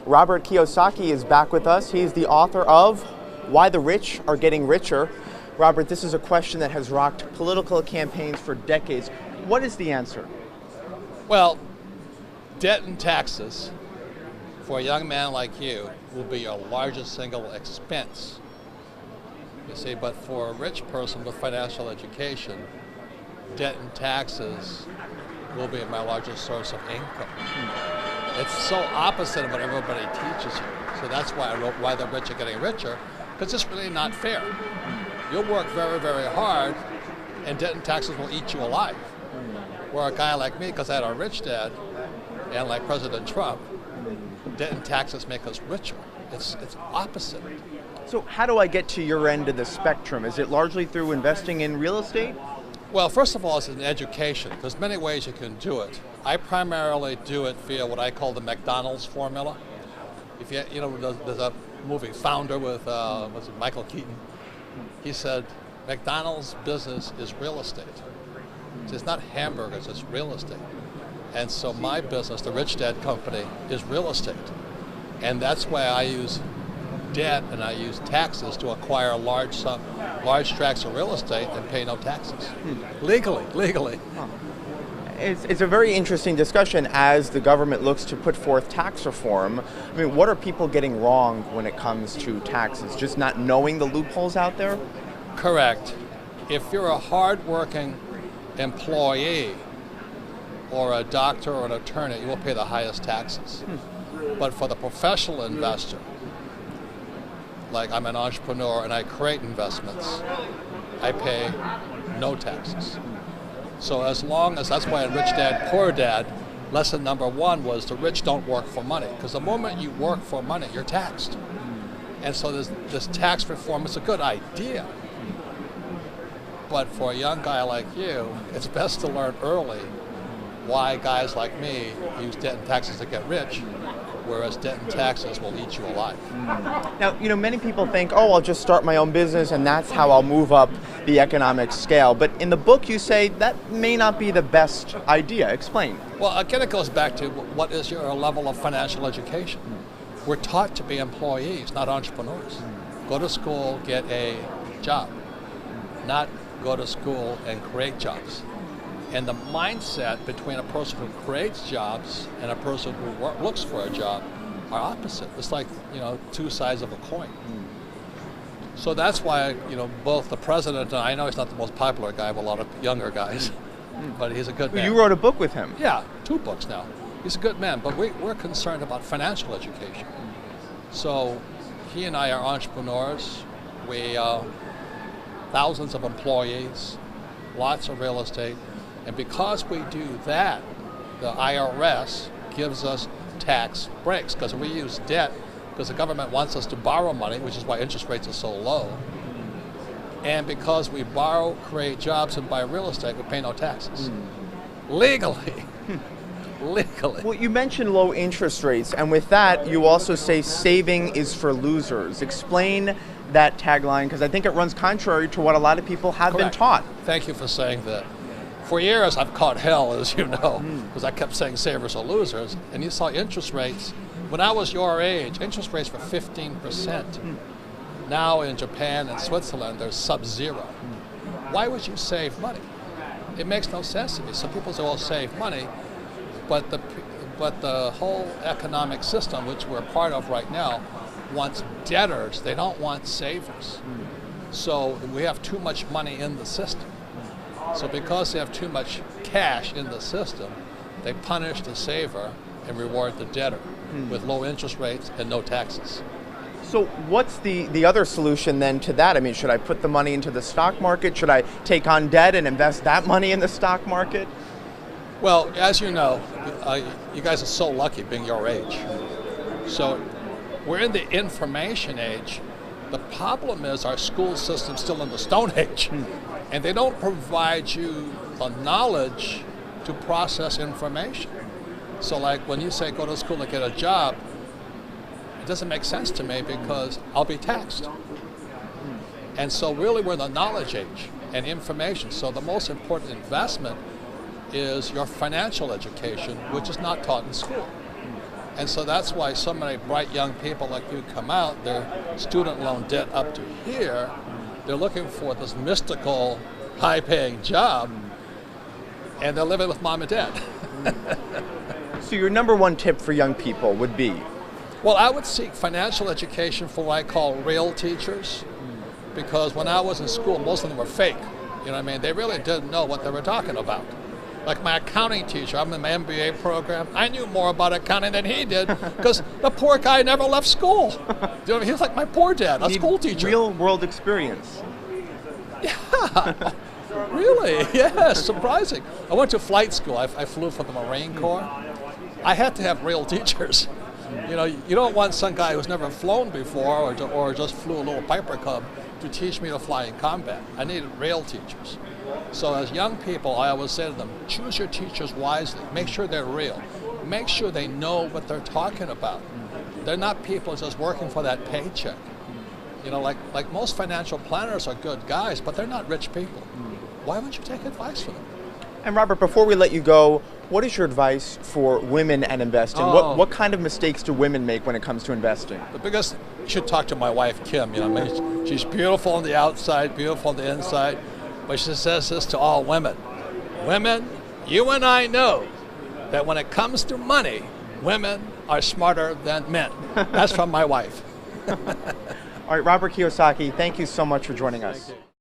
Robert Kiyosaki is back with us. He's the author of Why the Rich Are Getting Richer. Robert, this is a question that has rocked political campaigns for decades. What is the answer? Well, debt and taxes for a young man like you will be your largest single expense. You see, but for a rich person with financial education, debt and taxes will be my largest source of income. It's so opposite of what everybody teaches you. So that's why I wrote Why the Rich Are Getting Richer, because it's really not fair. You'll work very, very hard, and debt and taxes will eat you alive. Where a guy like me, because I had a rich dad, and like President Trump, debt and taxes make us richer. It's opposite. So how do I get to your end of the spectrum? Is it largely through investing in real estate? Well, first of all, it's an education. There's many ways you can do it. I primarily do it via what I call the McDonald's formula. If you know, there's a movie Founder with was it Michael Keaton. He said, McDonald's business is real estate. So it's not hamburgers, it's real estate. And so my business, the Rich Dad Company, is real estate. And that's why I use debt and I use taxes to acquire large tracts of real estate and pay no taxes. Legally. Huh. It's a very interesting discussion as the government looks to put forth tax reform. I mean, what are people getting wrong when it comes to taxes? Just not knowing the loopholes out there? Correct. If you're a hard-working employee or a doctor or an attorney, you will pay the highest taxes. But for the professional investor, like I'm an entrepreneur and I create investments, I pay no taxes. So as long as, that's why in Rich Dad, Poor Dad, lesson number one was the rich don't work for money. Because the moment you work for money, you're taxed. And so this tax reform is a good idea. But for a young guy like you, it's best to learn early why guys like me use debt and taxes to get rich, whereas debt and taxes will eat you alive. Now, you know, many people think, oh, I'll just start my own business and that's how I'll move up the economic scale. But in the book, you say that may not be the best idea. Explain. Well, again, it goes back to what is your level of financial education. We're taught to be employees, not entrepreneurs. Go to school, get a job, not go to school and create jobs. And the mindset between a person who creates jobs and a person who looks for a job are opposite. It's like, you know, two sides of a coin. So that's why, you know, both the president, and I know he's not the most popular guy with a lot of younger guys, but he's a good man. You wrote a book with him. Yeah, 2 books now. He's a good man, but we're concerned about financial education. So he and I are entrepreneurs. We thousands of employees, lots of real estate. And because we do that, the IRS gives us tax breaks because we use debt because the government wants us to borrow money, which is why interest rates are so low. And because we borrow, create jobs, and buy real estate, we pay no taxes. Legally. Legally. Well, you mentioned low interest rates, and with that, you also say saving is for losers. Explain that tagline, because I think it runs contrary to what a lot of people have been taught. Thank you for saying that. For years, I've caught hell, as you know, because I kept saying savers are losers. And you saw interest rates. When I was your age, interest rates were 15%. Now in Japan and Switzerland, they're sub-zero. Why would you save money? It makes no sense to me. Some people say, well, save money, but the whole economic system, which we're part of right now, wants debtors. They don't want savers. So we have too much money in the system. So because they have too much cash in the system, they punish the saver and reward the debtor with low interest rates and no taxes. So what's the other solution then to that? I mean, should I put the money into the stock market? Should I take on debt and invest that money in the stock market? Well, as you know, you guys are so lucky being your age. So we're in the information age. The problem is our school system's still in the Stone Age. And they don't provide you the knowledge to process information. So like when you say go to school to get a job, it doesn't make sense to me because I'll be taxed. And so really we're in the knowledge age and information. So the most important investment is your financial education, which is not taught in school. And so that's why so many bright young people like you come out, their student loan debt up to here, they're looking for this mystical, high-paying job, and they're living with mom and dad. So your number one tip for young people would be? Well, I would seek financial education for what I call real teachers, because when I was in school, most of them were fake. You know what I mean? They really didn't know what they were talking about. Like my accounting teacher, I'm in my MBA program, I knew more about accounting than he did, because the poor guy never left school. You know what I mean? He was like my poor dad, a school teacher. Real world experience. Yeah, really, yeah, surprising. I went to flight school, I flew for the Marine Corps. I had to have real teachers. You know, you don't want some guy who's never flown before or just flew a little Piper Cub to teach me to fly in combat. I needed real teachers. So as young people, I always say to them, choose your teachers wisely. Make sure they're real. Make sure they know what they're talking about. They're not people just working for that paycheck. You know, like most financial planners are good guys, but they're not rich people. Why wouldn't you take advice from them? And Robert, before we let you go, what is your advice for women and investing? What kind of mistakes do women make when it comes to investing? The biggest, you should talk to my wife, Kim. You know, I mean, she's beautiful on the outside, beautiful on the inside, but she says this to all women. Women, you and I know that when it comes to money, women are smarter than men. That's from my wife. All right, Robert Kiyosaki, thank you so much for joining us.